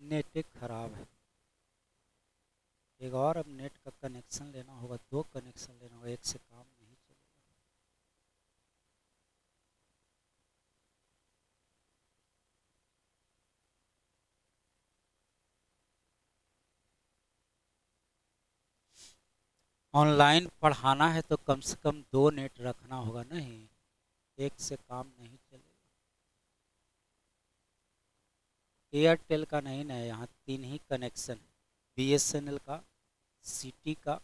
Net एक खराब है। एक और अब नेट का कनेक्शन लेना होगा, 2 कनेक्शन लेना होगा, एक से काम नहीं चलेगा। ऑनलाइन पढ़ाना है तो कम से कम 2 नेट रखना होगा, नहीं एक से काम नहीं चलेगा। एयरटेल का नहीं ना, यहाँ 3 ही कनेक्शन, BSNL का, सिटी का,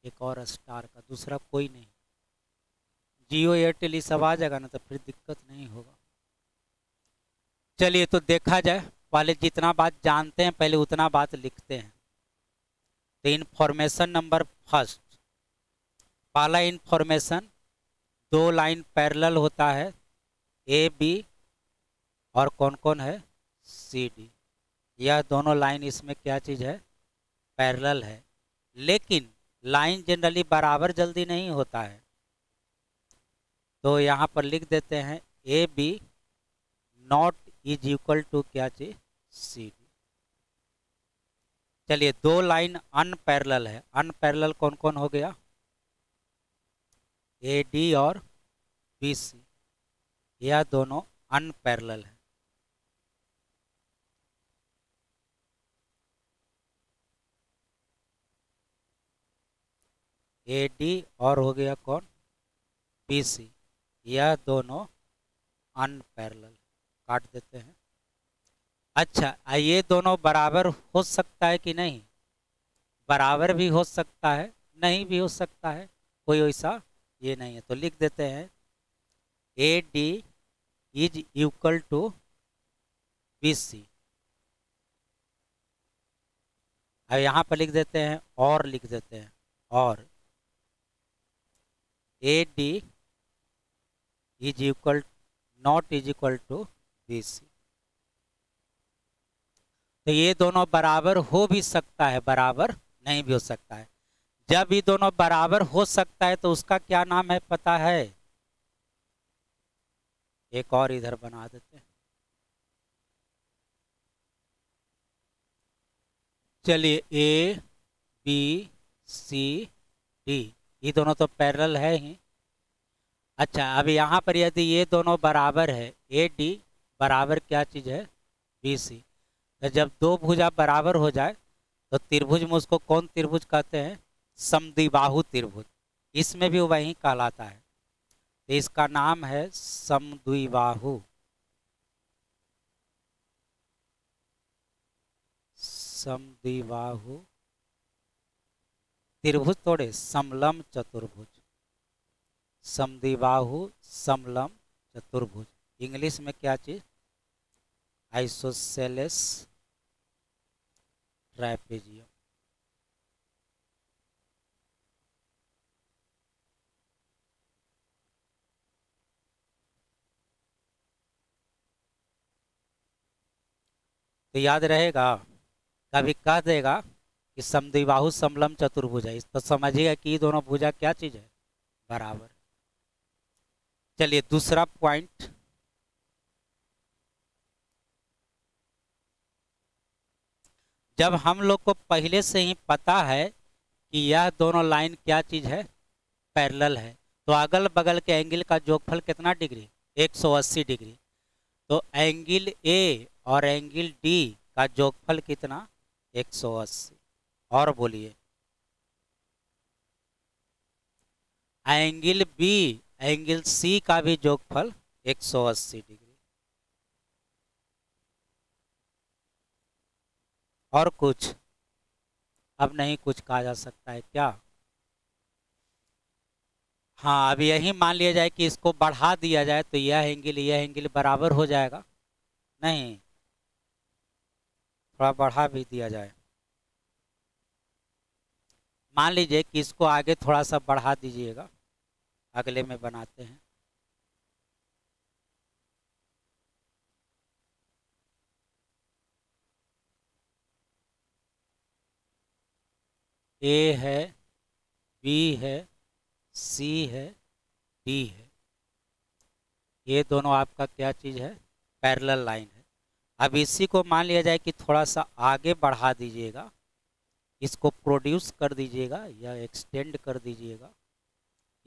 एक और स्टार का, दूसरा कोई नहीं। जियो एयरटेल ये सब आ जाएगा ना तो फिर दिक्कत नहीं होगा। चलिए तो देखा जाए, पहले जितना बात जानते हैं पहले उतना बात लिखते हैं। तो इंफॉर्मेशन नंबर फर्स्ट, पहला इंफॉर्मेशन, 2 लाइन पैरेलल होता है, AB और कौन कौन है, CD। यह दोनों लाइन इसमें क्या चीज़ है, पैरेलल है। लेकिन लाइन जनरली बराबर जल्दी नहीं होता है, तो यहाँ पर लिख देते हैं AB not is equal to क्या चीज, CD। चलिए 2 लाइन अनपैरेलल है, अनपैरेलल कौन कौन हो गया, AD और BC, यह दोनों अनपैरेलल है। AD और हो गया कौन, BC, यह दोनों अनपैरेलल, काट देते हैं। अच्छा, ये दोनों बराबर हो सकता है कि नहीं, बराबर भी हो सकता है, नहीं भी हो सकता है, कोई वैसा ये नहीं है, तो लिख देते हैं AD is equal to BC। अब यहाँ पर लिख देते हैं और, लिख देते हैं और AD is equal not is equal to BC। तो ये दोनों बराबर हो भी सकता है, बराबर नहीं भी हो सकता है। जब ये दोनों बराबर हो सकता है तो उसका क्या नाम है पता है, एक और इधर बना देते हैं। चलिए ABCD, ये दोनों तो पैरेलल है ही। अच्छा, अब यहाँ पर यदि ये दोनों बराबर है, AD बराबर क्या चीज़ है, BC, तो जब 2 भुजा बराबर हो जाए तो त्रिभुज में उसको कौन त्रिभुज कहते हैं, समद्विबाहु त्रिभुज, इसमें भी वही कहलाता है, तो इसका नाम है समद्विबाहु, समद्विबाहु त्रिभुज, थोड़े समलम चतुर्भुज, समद्विबाहु समलम चतुर्भुज, इंग्लिश में क्या चीज, आइसोसेलेस ट्रापेजियम। तो याद रहेगा, कभी कह देगा कि समद्विबाहु समलम चतुर्भुज है, तो समझिएगा कि ये दोनों भुजा क्या चीज है, बराबर। चलिए दूसरा पॉइंट, जब हम लोग को पहले से ही पता है कि यह दोनों लाइन क्या चीज है, पैरेलल है, तो अगल बगल के एंगल का जोगफल कितना डिग्री, 180 डिग्री, तो एंगल A और एंगल D का जोगफल कितना, 180। और बोलिए एंगल B एंगल C का भी जोगफल 180 डिग्री। और कुछ अब नहीं कुछ कहा जा सकता है क्या, हाँ अब यही मान लिया जाए कि इसको बढ़ा दिया जाए तो यह एंगल बराबर हो जाएगा, नहीं थोड़ा बढ़ा भी दिया जाए, मान लीजिए कि इसको आगे थोड़ा सा बढ़ा दीजिएगा, अगले में बनाते हैं। A है, B है, C है, D है, ये दोनों आपका क्या चीज है, पैरेलल लाइन है। अब इसी को मान लिया जाए कि थोड़ा सा आगे बढ़ा दीजिएगा, इसको प्रोड्यूस कर दीजिएगा या एक्सटेंड कर दीजिएगा,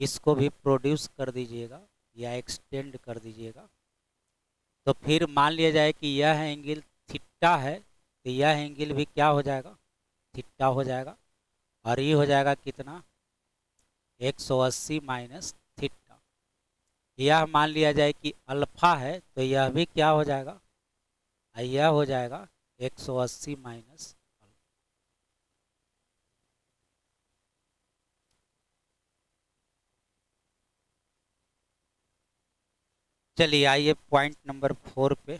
इसको भी प्रोड्यूस कर दीजिएगा या एक्सटेंड कर दीजिएगा। तो फिर मान लिया जाए कि यह एंगल थीटा है, तो यह एंगल भी क्या हो जाएगा, थीटा हो जाएगा। और ये हो जाएगा कितना, 180 माइनस थीटा। यह मान लिया जाए कि अल्फा है, तो यह भी क्या हो जाएगा, यह हो जाएगा 180 माइनस। चलिए आइए पॉइंट नंबर 4 पे।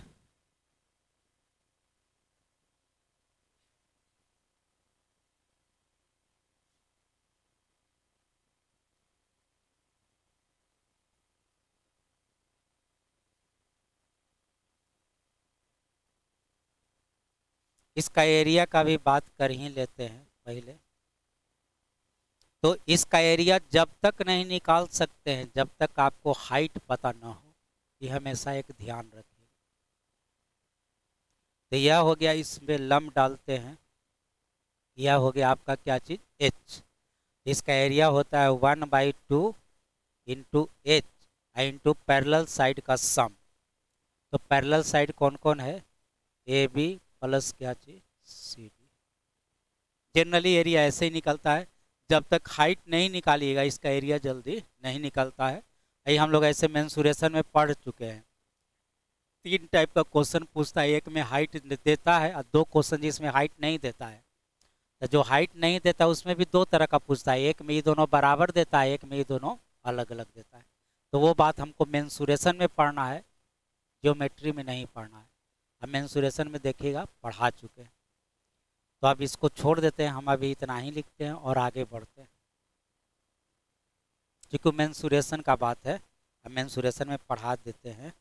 इसका एरिया का भी बात कर ही लेते हैं पहले। तो इसका एरिया जब तक नहीं निकाल सकते हैं जब तक आपको हाइट पता ना हो, ये हमेशा एक ध्यान रखिए। तो यह हो गया, इसमें लंब डालते हैं, यह हो गया आपका क्या चीज़, एच। इसका एरिया होता है 1/2 into H into parallel side का सम। तो पैरेलल साइड कौन कौन है, ए बी प्लस क्या चीज सी डी। जनरली एरिया ऐसे ही निकलता है, जब तक हाइट नहीं निकालिएगा इसका एरिया जल्दी नहीं निकलता है। यही हम लोग ऐसे मेंसुरेशन में पढ़ चुके हैं। 3 टाइप का क्वेश्चन पूछता है, एक में हाइट देता है और 2 क्वेश्चन जिसमें हाइट नहीं देता है। तो जो हाइट नहीं देता उसमें भी 2 तरह का पूछता है, एक में ये दोनों बराबर देता है, एक में ये दोनों अलग अलग देता है। तो वो बात हमको मेंसुरेशन में पढ़ना है, ज्योमेट्री में नहीं पढ़ना है। अब मेंसुरेशन में देखिएगा पढ़ा चुके हैं। तो अब इसको छोड़ देते हैं, हम अभी इतना ही लिखते हैं और आगे बढ़ते हैं, क्योंकि मेंसुरेशन का बात है, अब मेंसुरेशन में पढ़ा देते हैं।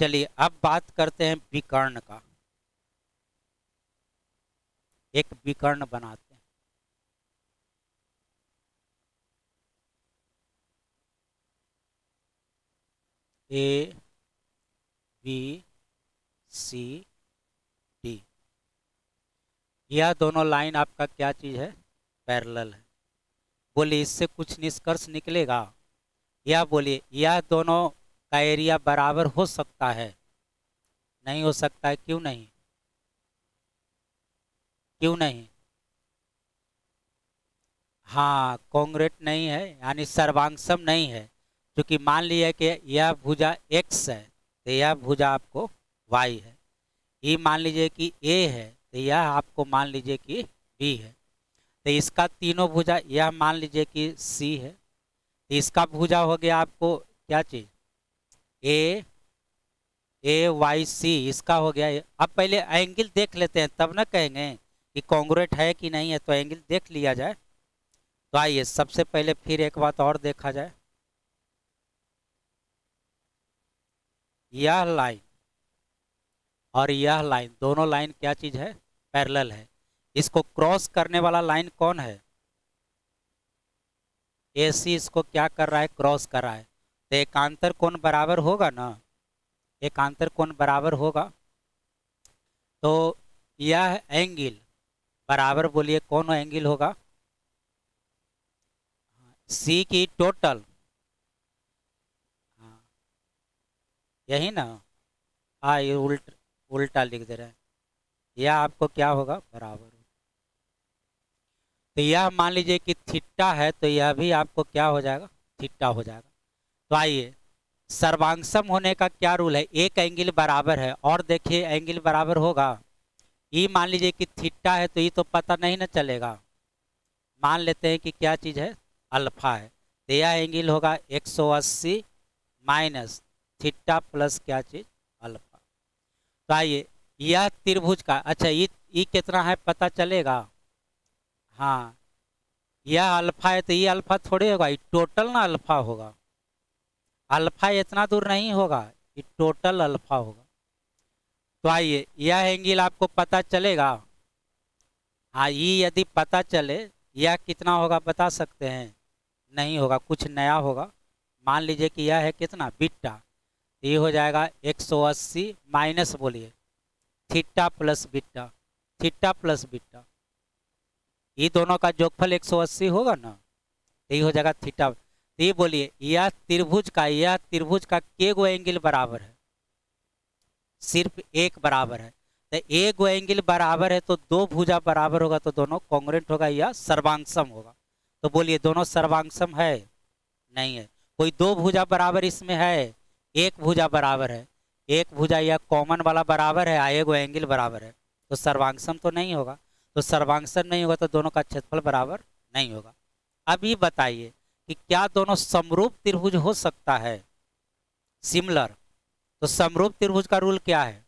चलिए अब बात करते हैं विकर्ण का। एक विकर्ण बनाते हैं। ए बी सी डी, यह दोनों लाइन आपका क्या चीज है, पैरेलल है। बोलिए इससे कुछ निष्कर्ष निकलेगा, या बोलिए यह दोनों का एरिया बराबर हो सकता है, नहीं हो सकता है, क्यों नहीं, क्यों नहीं, हाँ कॉन्ग्रुएंट नहीं है, यानी सर्वांगसम नहीं है। क्योंकि मान लिया कि यह भुजा x है तो यह भुजा आपको y है, ये मान लीजिए कि a है तो यह आपको मान लीजिए कि b है। तो इसका तीनों भुजा यह मान लीजिए कि c है, तो इसका भुजा हो गया आपको क्या चीज़, ए वाई सी, इसका हो गया। अब पहले एंगल देख लेते हैं तब ना कहेंगे कि कॉन्ग्रुएंट है कि नहीं है, तो एंगल देख लिया जाए। तो आइए सबसे पहले फिर एक बात और देखा जाए, यह लाइन और यह लाइन दोनों लाइन क्या चीज है, पैरेलल है। इसको क्रॉस करने वाला लाइन कौन है, AC इसको क्या कर रहा है, क्रॉस कर रहा है। तो एकांतर कोण बराबर होगा ना, एकांतर कोण बराबर होगा। तो यह एंगल बराबर, बोलिए कौन एंगल होगा, C की टोटल, हाँ यही ना, हाँ ये उल्टा लिख दे रहे हैं, यह आपको क्या होगा, बराबर। तो यह मान लीजिए कि थीटा है, तो यह भी आपको क्या हो जाएगा, थीटा हो जाएगा। तो आइए सर्वांगसम होने का क्या रूल है, एक एंगल बराबर है और देखिए एंगल बराबर होगा। ये मान लीजिए कि थीटा है तो ये तो पता नहीं ना चलेगा, मान लेते हैं कि क्या चीज़ है, अल्फा है। तो यह एंगल होगा 180 माइनस थीटा प्लस क्या चीज़, अल्फा। तो आइए यह त्रिभुज का, अच्छा ये कितना है पता चलेगा, हाँ यह अल्फा है तो ये अल्फा थोड़े होगा, ये टोटल ना अल्फा होगा, अल्फा इतना दूर नहीं होगा, ये टोटल अल्फा होगा। तो आइए यह एंगल आपको पता चलेगा, हाँ ये यदि पता चले यह कितना होगा बता सकते हैं, नहीं होगा, कुछ नया होगा। मान लीजिए कि यह है कितना बीटा, तो ये हो जाएगा 180 माइनस बोलिए theta plus beta, theta plus beta, ये दोनों का जोगफल 180 होगा ना, तो ये हो जाएगा थीटा। तो ये बोलिए यह त्रिभुज का के गो एंगल बराबर है, सिर्फ एक बराबर है। तो एक गो एंगल बराबर है तो दो भुजा बराबर होगा तो दोनों कॉन्ग्रुएंट होगा या सर्वांगसम होगा। तो बोलिए दोनों सर्वांगसम है? नहीं है। कोई दो भुजा बराबर इसमें है? एक भुजा बराबर है, एक भुजा या कॉमन वाला बराबर है, एक गो एंगल बराबर है, तो सर्वांगसम तो नहीं होगा। तो सर्वांगसम नहीं होगा तो दोनों का क्षेत्रफल बराबर नहीं होगा। अब ये बताइए कि क्या दोनों समरूप त्रिभुज हो सकता है? सिमिलर। तो समरूप त्रिभुज का रूल क्या है?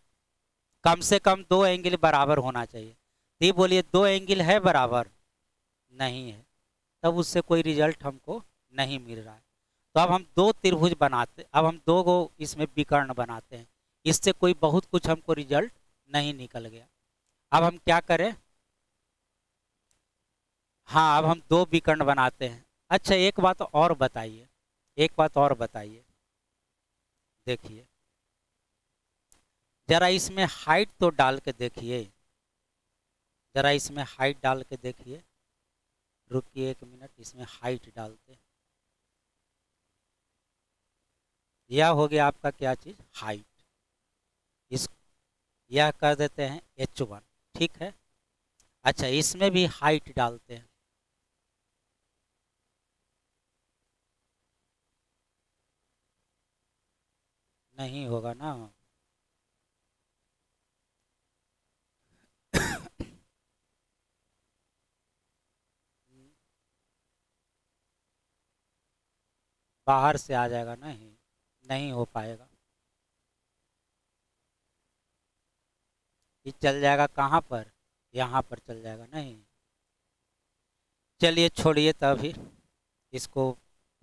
कम से कम दो एंगल बराबर होना चाहिए। तो ये बोलिए दो एंगल है बराबर? नहीं है, तब उससे कोई रिजल्ट हमको नहीं मिल रहा है। तो अब हम दो त्रिभुज बनाते, अब हम दो गो इसमें विकर्ण बनाते हैं, इससे कोई बहुत कुछ हमको रिजल्ट नहीं निकल गया। अब हम क्या करें? हाँ, अब हम दो विकर्ण बनाते हैं। अच्छा एक बात और बताइए, एक बात और बताइए, देखिए जरा इसमें हाइट तो डाल के देखिए, जरा इसमें हाइट डाल के देखिए, रुकिए एक मिनट, इसमें हाइट डालते हैं। यह हो गया आपका क्या चीज? हाइट। इस यह कर देते हैं h1, ठीक है। अच्छा इसमें भी हाइट डालते हैं, नहीं होगा ना। बाहर से आ जाएगा, नहीं नहीं हो पाएगा। ये चल जाएगा कहाँ पर? यहाँ पर चल जाएगा, नहीं। चलिए छोड़िए तभी, इसको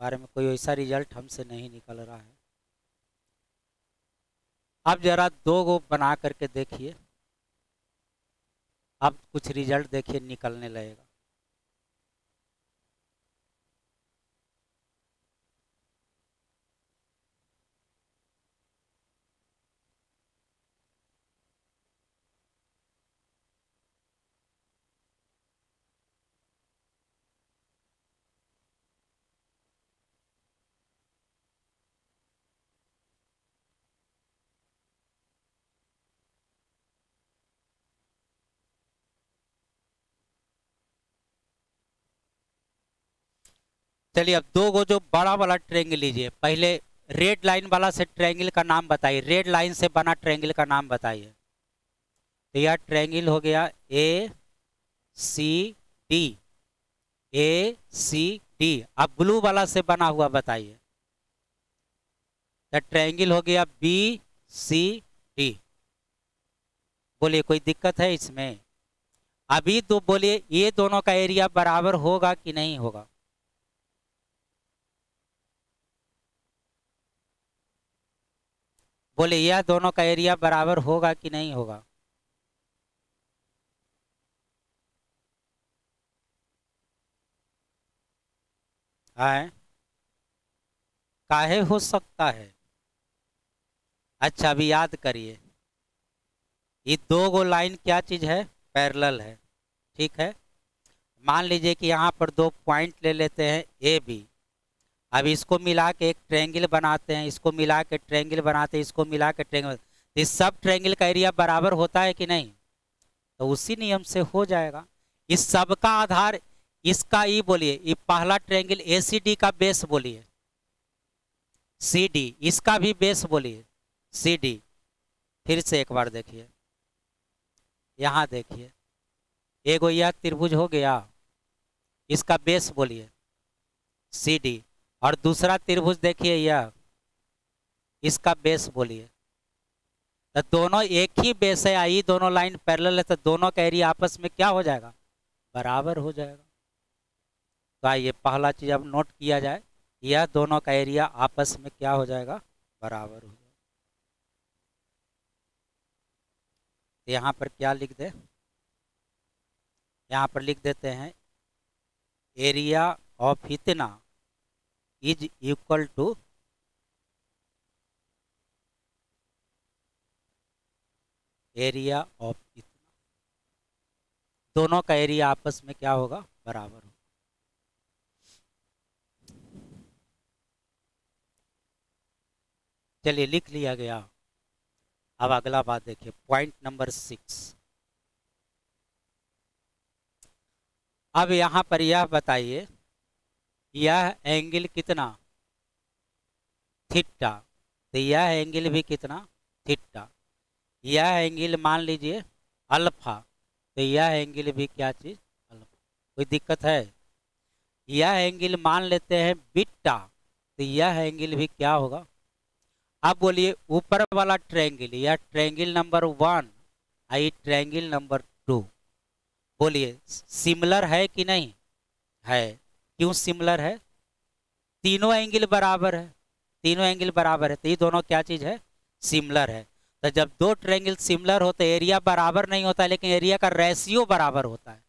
बारे में कोई ऐसा रिजल्ट हमसे नहीं निकल रहा है। अब जरा दो गो बना करके देखिए, अब कुछ रिजल्ट देखिए निकलने लगेगा। चलिए अब दो गो जो बड़ा वाला ट्रायंगल लीजिए, पहले रेड लाइन वाला से ट्रायंगल का नाम बताइए, रेड लाइन से बना ट्रायंगल का नाम बताइए। तो यह ट्रायंगल हो गया ए सी डी, ए सी डी। अब ब्लू वाला से बना हुआ बताइए। तो ट्रायंगल हो गया बी सी डी। बोलिए कोई दिक्कत है इसमें? अभी तो बोलिए ये दोनों का एरिया बराबर होगा कि नहीं होगा? बोले यह दोनों का एरिया बराबर होगा कि नहीं होगा? है काहे हो सकता है? अच्छा अभी याद करिए, ये दो गो लाइन क्या चीज है? पैरेलल है, ठीक है। मान लीजिए कि यहाँ पर दो पॉइंट ले लेते हैं ए बी। अब इसको मिला के एक ट्रायंगल बनाते हैं, इसको मिला के ट्रायंगल बनाते हैं, इसको मिला के ट्रायंगल। इस सब ट्रायंगल का एरिया बराबर होता है कि नहीं? तो उसी नियम से हो जाएगा। इस सब का आधार इसका ई बोलिए, ये पहला ट्रायंगल ए सी डी का बेस बोलिए सी डी, इसका भी बेस बोलिए सी डी। फिर से एक बार देखिए, यहाँ देखिए एगो यह त्रिभुज हो गया, इसका बेस बोलिए सी डी, और दूसरा त्रिभुज देखिए यह, इसका बेस बोलिए। तो दोनों एक ही बेस है, आई दोनों लाइन पैरेलल है, तो दोनों का एरिया आपस में क्या हो जाएगा? बराबर हो जाएगा। तो आइए पहला चीज अब नोट किया जाए, यह दोनों का एरिया आपस में क्या हो जाएगा? बराबर हो जाएगा। तो यहाँ पर क्या लिख दे? यहाँ पर लिख देते हैं एरिया ऑफ इतना is equal to area of इतना, दोनों का एरिया आपस में क्या होगा, बराबर होगा। चलिए लिख लिया गया। अब अगला बात देखिए, पॉइंट नंबर 6। अब यहां पर यह बताइए, यह एंगल कितना, थीटा, तो यह एंगल भी कितना, थीटा। यह एंगल मान लीजिए अल्फा, तो यह एंगल भी क्या चीज, अल्फा। कोई दिक्कत है? यह एंगल मान लेते हैं बीटा, तो यह एंगल भी क्या होगा। अब बोलिए ऊपर वाला ट्रायंगल, यह ट्रायंगल नंबर 1 आई ट्रायंगल नंबर 2, बोलिए सिमिलर है कि नहीं है? क्यों सिमिलर है? तीनों एंगल बराबर है, तीनों एंगल बराबर है, तो ये दोनों क्या चीज है, सिमिलर है। तो जब दो ट्रायंगल सिमिलर होते एरिया बराबर नहीं होता है, लेकिन एरिया का रेशियो बराबर होता है।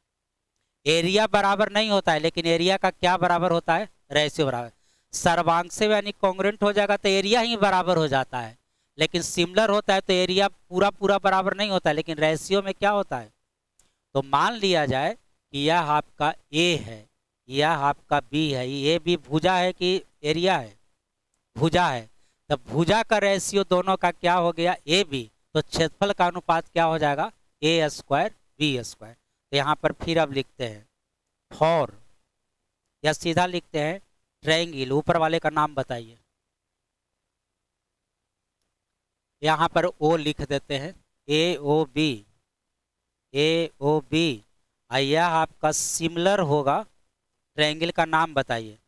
एरिया बराबर नहीं होता है, लेकिन एरिया का क्या बराबर होता है, रेशियो बराबर। सर्वांश यानी कॉन्ग्रुएंट हो जाएगा तो एरिया ही बराबर हो जाता है, लेकिन सिमिलर होता है तो एरिया पूरा पूरा बराबर नहीं होता है, लेकिन रेशियो में क्या होता है। तो मान लिया जाए कि यह आपका ए है, यह आपका बी है, ये भी भुजा है कि एरिया है, भुजा है। तो भुजा का रेशियो दोनों का क्या हो गया, ए बी, तो क्षेत्रफल का अनुपात क्या हो जाएगा, ए स्क्वायर बी स्क्वायर। तो यहाँ पर फिर अब लिखते हैं फॉर, या सीधा लिखते हैं ट्रायंगल, ऊपर वाले का नाम बताइए। यहाँ पर ओ लिख देते हैं, ए ओ बी, ए ओ बी। यह आपका सिमिलर होगा, ट्रायंगल का नाम बताइए।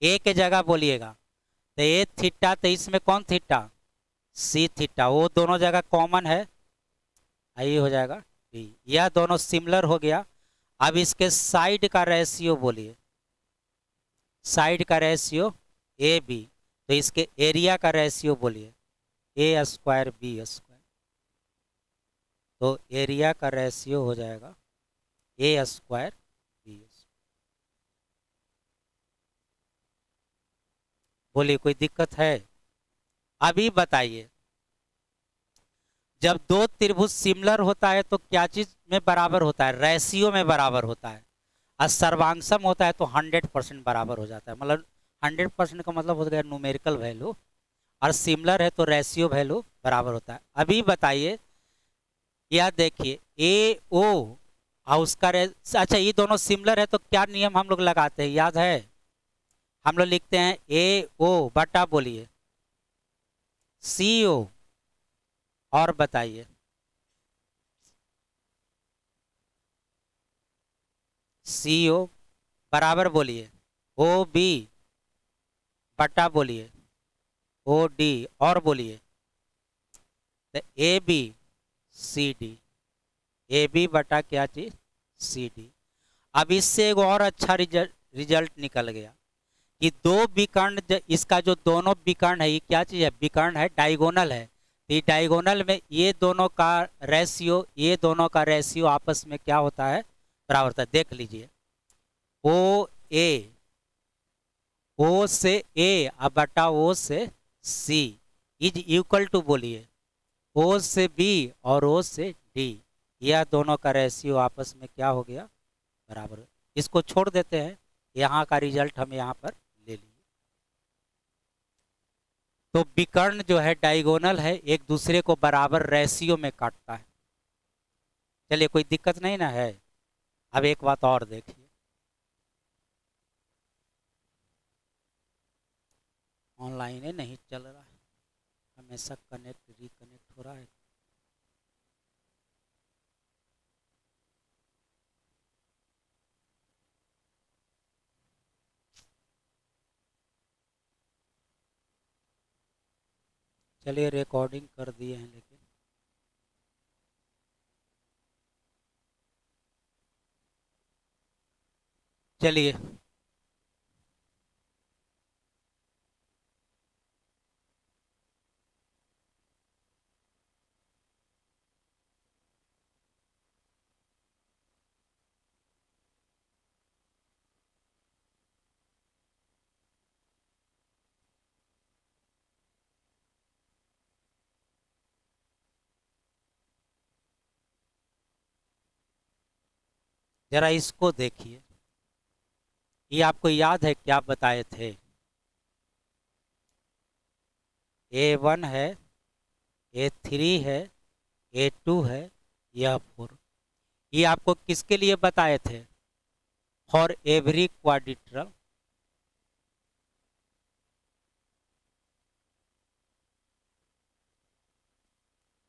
ए के जगह बोलिएगा, तो ए थीटा, तो इसमें कौन थीटा, सी थीटा, वो दोनों जगह कॉमन है, आई हो जाएगा बी। यह दोनों सिमिलर हो गया। अब इसके साइड का रेशियो बोलिए, साइड का रेशियो ए बी, तो इसके एरिया का रेशियो बोलिए ए स्क्वायर बी स्क्वायर। तो एरिया का रेशियो हो जाएगा ए स्क्वायर बी स्क्वायर। बोलिए कोई दिक्कत है? अभी बताइए, जब दो त्रिभुज सिमिलर होता है तो क्या चीज में बराबर होता है, रेशियो में बराबर होता है। और सर्वांशम होता है तो 100% बराबर हो जाता है, मतलब 100% का मतलब हो गया न्यूमेरिकल वैल्यू, और सिमिलर है तो रेशियो वैल्यू बराबर होता है। अभी बताइए, यह देखिए ए ओ और उसका अच्छा ये दोनों सिमिलर है तो क्या नियम हम लोग लगाते हैं, याद है? हम लोग लिखते हैं ए ओ बटा बोलिए सी ओ, और बताइए सी ओ बराबर बोलिए ओ बी बटा बोलिए ओ डी, और बोलिए तो A B C D, A B बटा क्या चीज, सी डी। अब इससे एक और अच्छा रिजल्ट निकल गया कि दो विकर्ण, इसका जो दोनों विकर्ण है, ये क्या चीज है, विकर्ण है, डायगोनल है। तो ये डायगोनल में ये दोनों का रेशियो, ये दोनों का रेशियो आपस में क्या होता है, बराबर होता है। देख लीजिए ओ ए, ओ से ए अब बटा ओ से सी इज इक्वल टू बोलिए ओ से बी और ओ से डी, यह दोनों का रेशियो आपस में क्या हो गया, बराबर। इसको छोड़ देते हैं, यहाँ का रिजल्ट हम यहाँ पर ले लिए। तो विकर्ण जो है डायगोनल है, एक दूसरे को बराबर रेशियो में काटता है। चलिए कोई दिक्कत नहीं ना है। अब एक बात और देखिए, ऑनलाइन नहीं चल रहा है, हमेशा कनेक्ट रिकनेक्ट हो रहा है। चलिए रिकॉर्डिंग कर दिए हैं, लेकिन चलिए जरा इसको देखिए, ये आपको याद है क्या बताए थे? A1 है, A3 है, A2 है, यह 4। ये आपको किसके लिए बताए थे? For every quadrilateral.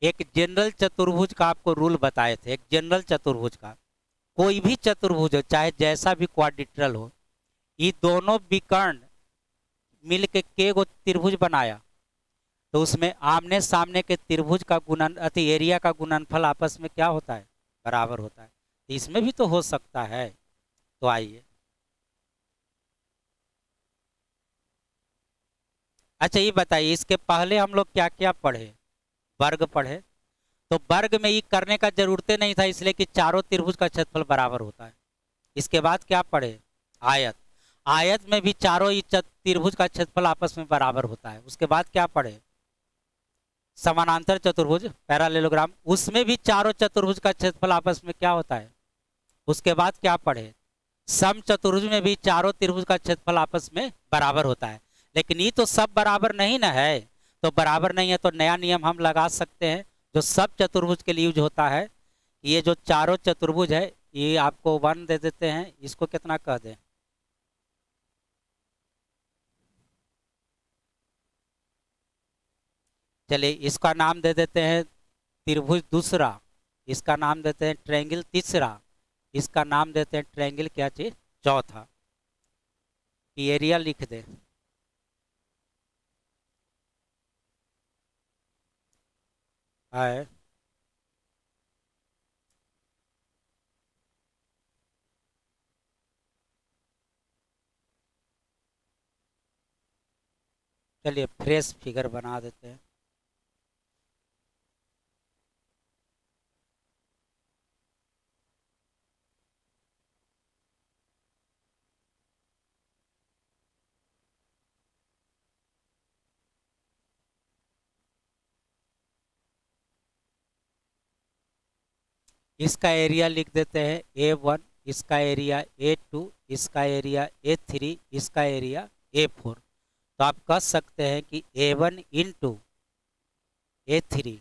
एक जनरल चतुर्भुज का आपको रूल बताए थे, एक जनरल चतुर्भुज का। कोई भी चतुर्भुज हो, चाहे जैसा भी क्वाड्रिलेटरल हो, ये दोनों विकर्ण मिल के को त्रिभुज बनाया, तो उसमें आमने सामने के त्रिभुज का गुणन अति एरिया का गुणनफल आपस में क्या होता है? बराबर होता है। तो इसमें भी तो हो सकता है। तो आइए, अच्छा ये बताइए, इसके पहले हम लोग क्या क्या पढ़े? वर्ग पढ़े। तो वर्ग में ये करने का जरूरते नहीं था, इसलिए कि चारों त्रिभुज का क्षेत्रफल बराबर होता है। इसके बाद क्या पढ़े? आयत। आयत में भी चारों ही त्रिभुज का क्षेत्रफल आपस में बराबर होता है। उसके बाद क्या पढ़े? समानांतर चतुर्भुज, पैरालेलोग्राम, उसमें भी चारों चतुर्भुज का क्षेत्रफल आपस में क्या होता है? उसके बाद क्या पढ़े? सम चतुर्भुज में भी चारों त्रिभुज का क्षेत्रफल आपस में बराबर होता है। लेकिन ये तो सब बराबर नहीं ना है, तो बराबर नहीं है तो नया नियम हम लगा सकते हैं जो सब चतुर्भुज के लिए यूज होता है। ये जो चारों चतुर्भुज है, ये आपको 1 दे देते हैं, इसको कितना कह दें? चलिए इसका नाम दे देते हैं त्रिभुज दूसरा, इसका नाम देते हैं ट्रायंगल तीसरा, इसका नाम देते हैं ट्रायंगल क्या चीज? चौथा। एरिया लिख दे। है चलिए फ्रेश फिगर बना देते हैं। इसका एरिया लिख देते हैं A1, इसका एरिया A2, इसका एरिया A3, इसका एरिया A4। तो आप कह सकते हैं कि A1 into A3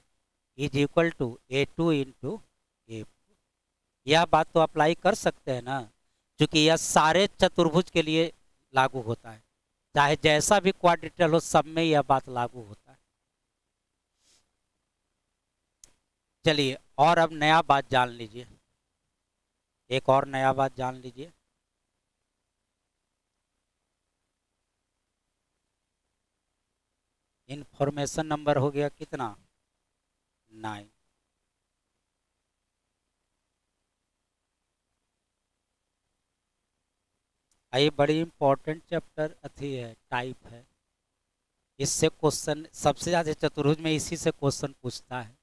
is equal to A2 into A4। यह बात तो अप्लाई कर सकते हैं ना, क्योंकि यह सारे चतुर्भुज के लिए लागू होता है, चाहे जैसा भी क्वाड्रिलेटरल हो, सब में यह बात लागू होता है। चलिए और अब नया बात जान लीजिए, एक और नया बात जान लीजिए। इंफॉर्मेशन नंबर हो गया कितना? 9। ये बड़ी इंपॉर्टेंट चैप्टर अथी है, टाइप है। इससे क्वेश्चन सबसे ज्यादा चतुर्भुज में इसी से क्वेश्चन पूछता है।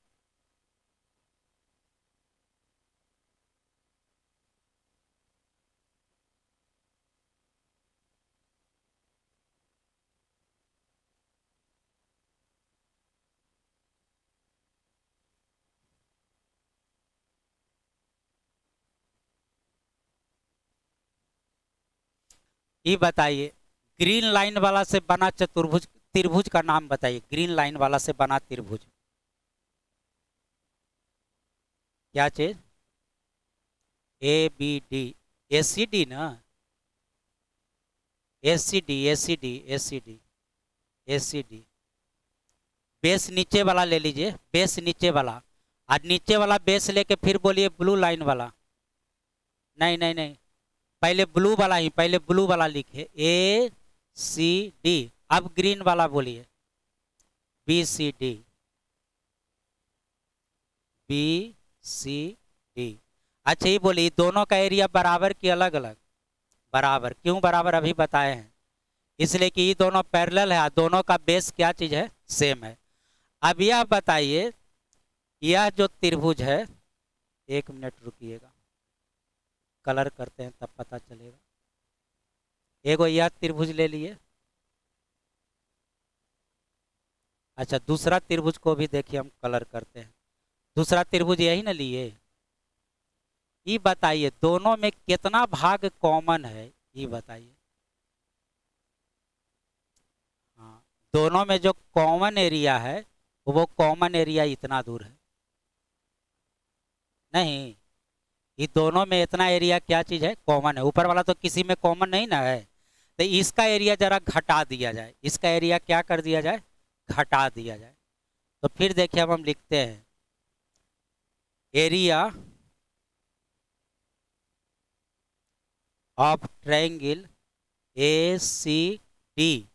ये बताइए, ग्रीन लाइन वाला से बना चतुर्भुज त्रिभुज का नाम बताइए। ग्रीन लाइन वाला से बना त्रिभुज क्या चीज? ABD, ACD ना? ACD, ACD, ACD, ACD। Base नीचे वाला ले लीजिए, बेस नीचे वाला। और नीचे वाला बेस लेके फिर बोलिए ब्लू लाइन वाला। नहीं नहीं नहीं, पहले ब्लू वाला ही, पहले ब्लू वाला लिखे ACD। अब ग्रीन वाला बोलिए BCD, BCD। अच्छा ये बोलिए, दोनों का एरिया बराबर कि अलग अलग? बराबर। क्यों बराबर? अभी बताए हैं। इसलिए कि ये दोनों पैरेलल है, दोनों का बेस क्या चीज है? सेम है। अब यह बताइए, यह जो त्रिभुज है, 1 मिनट रुकिएगा, कलर करते हैं तब पता चलेगा। एगो यह त्रिभुज ले लिए। अच्छा दूसरा त्रिभुज को भी देखिए, हम कलर करते हैं। दूसरा त्रिभुज यही ना लिए, ये बताइए दोनों में कितना भाग कॉमन है, ये बताइए। हाँ, दोनों में जो कॉमन एरिया है वो कॉमन एरिया इतना दूर है। नहीं, ये दोनों में इतना एरिया क्या चीज़ है, कॉमन है। ऊपर वाला तो किसी में कॉमन नहीं ना है, तो इसका एरिया जरा घटा दिया जाए, इसका एरिया क्या कर दिया जाए, घटा दिया जाए। तो फिर देखिए अब हम लिखते हैं area of triangle A C D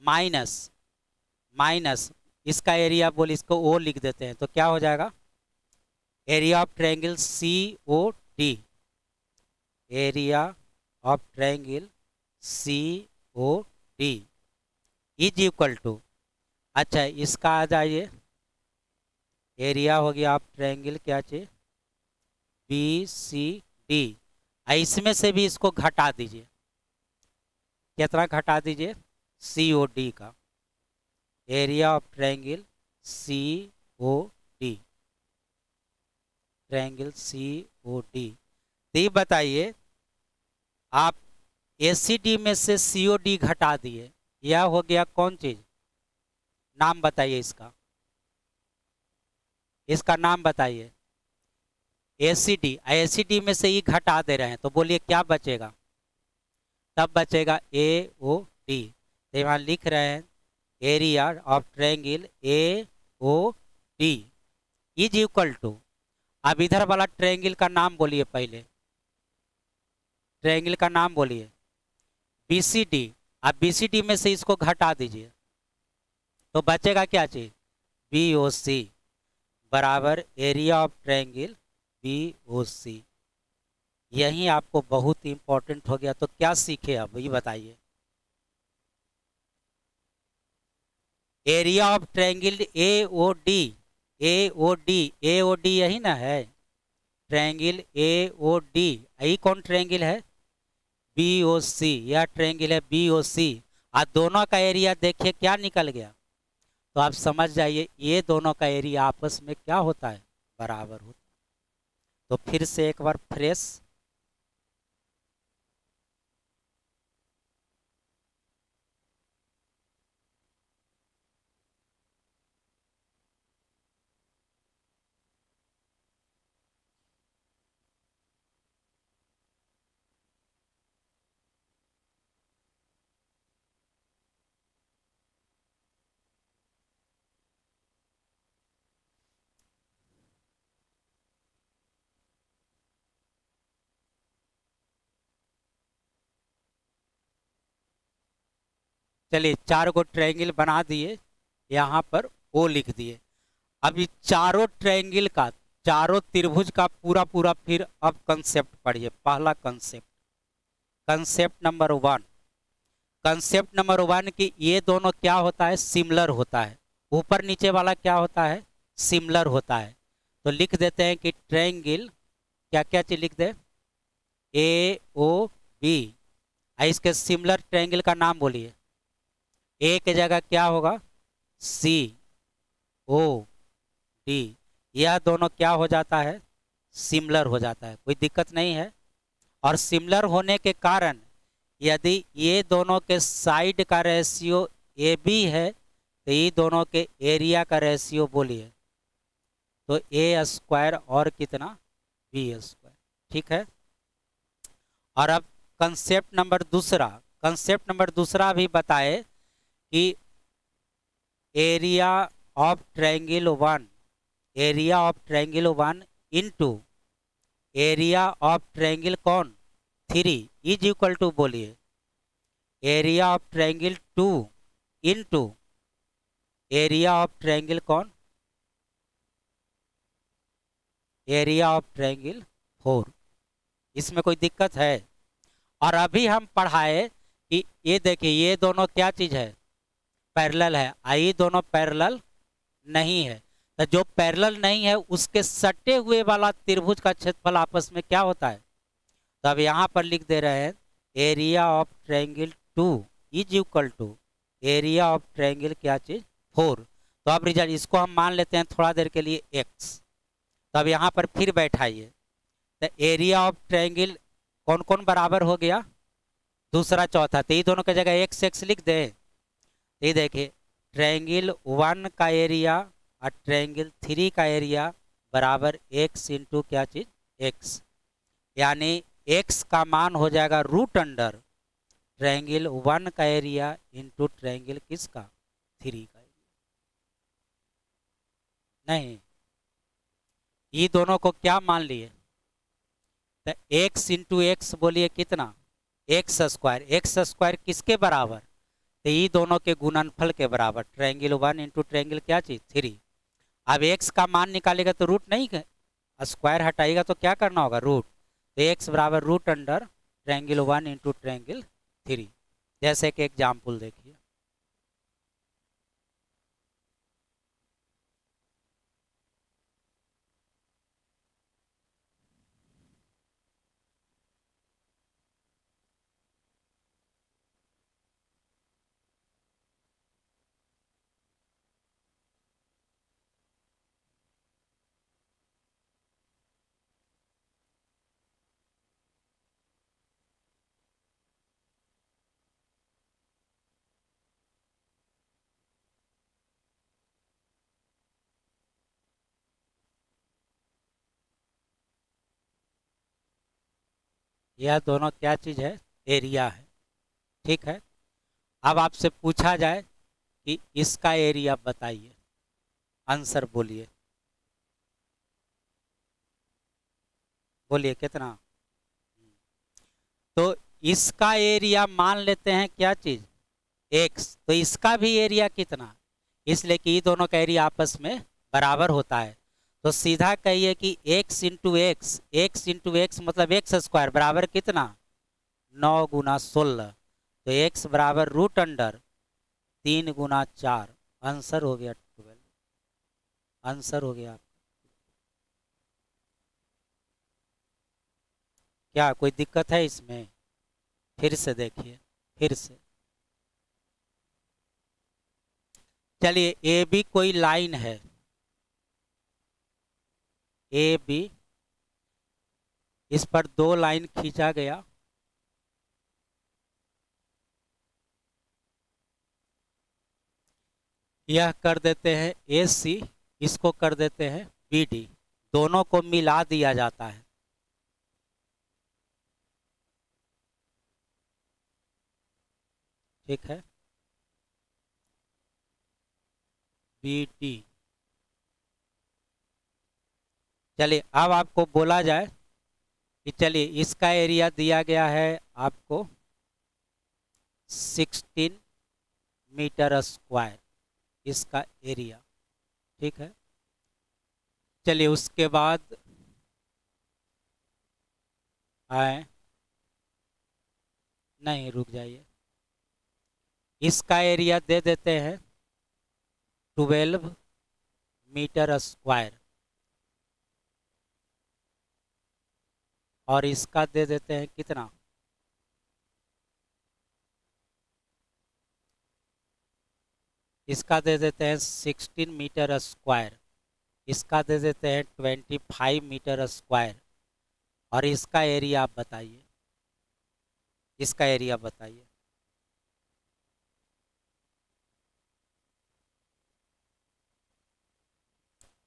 minus minus इसका एरिया बोल, इसको ओ लिख देते हैं, तो क्या हो जाएगा, area of triangle C O D, area of triangle C O D is equal to, अच्छा इसका आ जाइए, एरिया हो गया ऑफ ट्रायंगल क्या चाहिए, बी सी डी, इसमें से भी इसको घटा दीजिए, कितना घटा दीजिए, सी ओ डी का, area of triangle C O D, triangle C O D. तो ये बताइए आप ए सी डी में से सी ओ डी घटा दिए, यह हो गया कौन चीज, नाम बताइए इसका, इसका नाम बताइए, एसीडी, एसीडी में से ही घटा दे रहे हैं, तो बोलिए क्या बचेगा, तब बचेगा ए ओ डी। तो यहाँ लिख रहे हैं area of triangle A O D is equal to, अब इधर वाला ट्रायंगल का नाम बोलिए, पहले ट्रायंगल का नाम बोलिए बी सी डी, अब बी सी डी में से इसको घटा दीजिए, तो बचेगा क्या चीज, बी ओ सी बराबर area of triangle B O C. यही आपको बहुत इंपॉर्टेंट हो गया। तो क्या सीखे अब ये बताइए, area of triangle A O D, A O D, A O D यही ना है, ट्रायंगल ए ओ डी, यही कौन ट्रायंगल है, बी ओ सी, यह ट्रायंगल है बी ओ सी, और दोनों का एरिया देखिए क्या निकल गया, तो आप समझ जाइए ये दोनों का एरिया आपस में क्या होता है, बराबर होता है। तो फिर से एक बार फ्रेश, चलिए 4 गो ट्रायंगल बना दिए, यहाँ पर ओ लिख दिए। अब ये चारों ट्रायंगल का, चारों त्रिभुज का पूरा पूरा फिर अब कंसेप्ट पढ़िए। पहला concept, concept number 1, concept number 1 कि ये दोनों क्या होता है, सिमिलर होता है, ऊपर नीचे वाला क्या होता है, सिमिलर होता है। तो लिख देते हैं कि ट्रायंगल, क्या क्या चीज लिख दे, ए ओ बी, इसके सिमिलर ट्रायंगल का नाम बोलिए, ए की जगह क्या होगा, सी ओ डी, यह दोनों क्या हो जाता है, सिमिलर हो जाता है, कोई दिक्कत नहीं है। और सिमिलर होने के कारण यदि ये दोनों के साइड का रेशियो ए बी है, तो ये दोनों के एरिया का रेशियो बोलिए, तो ए स्क्वायर और कितना, बी स्क्वायर, ठीक है। और अब कंसेप्ट नंबर दूसरा, कंसेप्ट नंबर दूसरा भी बताए कि area of triangle 1, area of triangle 1 into area of triangle कौन 3 इज इक्वल टू, बोलिए area of triangle 2 into area of triangle कौन, एरिया ऑफ ट्रायंगल 4। इसमें कोई दिक्कत है। और अभी हम पढ़ाए कि ये देखिए ये दोनों क्या चीज है, पैरेलल है, आई दोनों पैरेलल नहीं है, तो जो पैरेलल नहीं है उसके सटे हुए वाला त्रिभुज का क्षेत्रफल आपस में क्या होता है। तो अब यहाँ पर लिख दे रहे हैं area of triangle 2 is equal to area of triangle क्या चीज 4। तो अब रिजल्ट इसको हम मान लेते हैं थोड़ा देर के लिए x। तो अब यहाँ पर फिर बैठाइए, तो एरिया ऑफ ट्रायंगल कौन कौन बराबर हो गया, दूसरा चौथा, तो ये दोनों की जगह एक्स एक्स लिख दे। ये देखिए ट्रायंगल 1 का एरिया और ट्रायंगल 3 का एरिया बराबर एक्स इंटू क्या चीज एक्स, यानी एक्स का मान हो जाएगा रूट अंडर ट्रायंगल 1 का एरिया इंटू ट्रायंगल किसका 3 का एरिया। नहीं, ये दोनों को क्या मान लिए, तो एक्स इंटू एक्स बोलिए कितना एक्स स्क्वायर, एक्स स्क्वायर किसके बराबर, तो ये दोनों के गुणनफल के बराबर ट्रायंगल 1 इंटू ट्रायंगल क्या चीज 3। अब एक्स का मान निकालेगा तो रूट नहीं, स्क्वायर हटाएगा तो क्या करना होगा रूट, तो एक्स बराबर root under triangle 1 into triangle 3। जैसे कि एग्जाम्पल देखिए, यह दोनों क्या चीज है, एरिया है, ठीक है। अब आपसे पूछा जाए कि इसका एरिया बताइए, आंसर बोलिए, बोलिए कितना। तो इसका एरिया मान लेते हैं क्या चीज एक्स, तो इसका भी एरिया कितना, इसलिए कि ये दोनों का एरिया आपस में बराबर होता है। तो सीधा कहिए कि x into x, x into x मतलब एक्स स्क्वायर बराबर कितना 9 गुना 16, तो एक्स बराबर रूट अंडर 3 गुना 4, आंसर हो गया 12, आंसर हो गया। क्या कोई दिक्कत है इसमें, फिर से देखिए, फिर से चलिए, ए बी कोई लाइन है, ए बी, इस पर 2 लाइन खींचा गया, यह कर देते हैं ए सी, इसको कर देते हैं बी डी, दोनों को मिला दिया जाता है, ठीक है, बी डी। चलिए अब आपको बोला जाए कि चलिए इसका एरिया दिया गया है आपको 16 मीटर स्क्वायर, इसका एरिया, ठीक है। चलिए उसके बाद आए, नहीं रुक जाइए, इसका एरिया दे देते हैं 12 मीटर स्क्वायर और इसका दे देते हैं कितना, इसका दे देते हैं 16 मीटर स्क्वायर, इसका दे देते हैं 25 मीटर स्क्वायर, और इसका एरिया आप बताइए, इसका एरिया बताइए।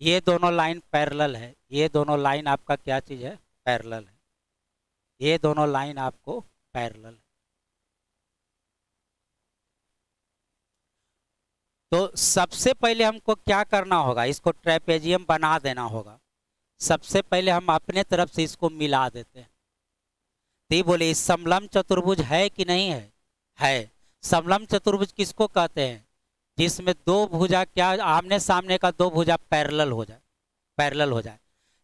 ये दोनों लाइन पैरेलल है, ये दोनों लाइन आपका क्या चीज है, पैरेलल है, ये दोनों लाइन आपको पैरेलल है। तो सबसे पहले हमको क्या करना होगा, इसको ट्रेपेजियम बना देना होगा। सबसे पहले हम अपने तरफ से इसको मिला देते हैं। तो ये बोले समलम चतुर्भुज है कि नहीं है, है। समलम चतुर्भुज किसको कहते हैं, जिसमें दो भुजा क्या आमने सामने का दो भुजा पैरेलल हो जाए, पैरेलल हो जाए।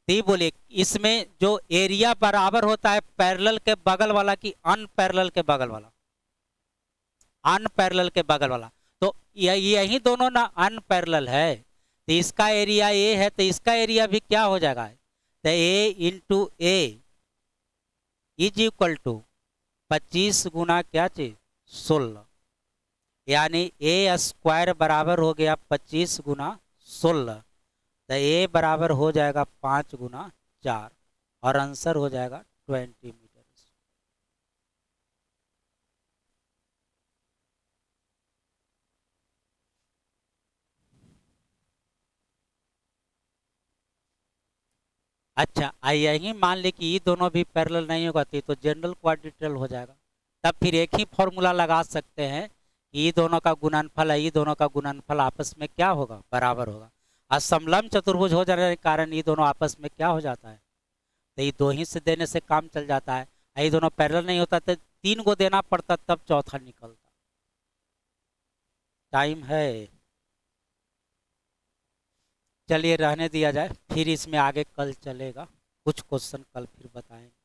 तो ये बोले इसमें जो एरिया बराबर होता है पैरेलल के बगल वाला की अनपैरेलल के बगल वाला, अनपैरेलल के बगल वाला, तो यही दोनों ना अनपैरेलल है, तो इसका एरिया ए है, तो इसका एरिया भी क्या हो जाएगा, तो A into A is equal to 25 गुना क्या चीज 16, यानी ए स्क्वायर बराबर हो गया 25 गुना 16, तो ए बराबर हो जाएगा 5 गुना 4, और आंसर हो जाएगा 20 मीटर। अच्छा, यही मान ले कि ये दोनों भी पैरेलल नहीं होगा तो जनरल क्वाड्रिलेटरल हो जाएगा। तब फिर एक ही फॉर्मूला लगा सकते हैं कि ये दोनों का गुणनफल है, ये दोनों का गुणनफल आपस में क्या होगा, बराबर होगा। और समलंब चतुर्भुज हो जाने के कारण ये दोनों आपस में क्या हो जाता है, तो ये दो ही से देने से काम चल जाता है। ये दोनों पैरेलल नहीं होता तो 3 को देना पड़ता तब चौथा निकलता। टाइम है, चलिए रहने दिया जाए, फिर इसमें आगे कल चलेगा, कुछ क्वेश्चन कल फिर बताएंगे।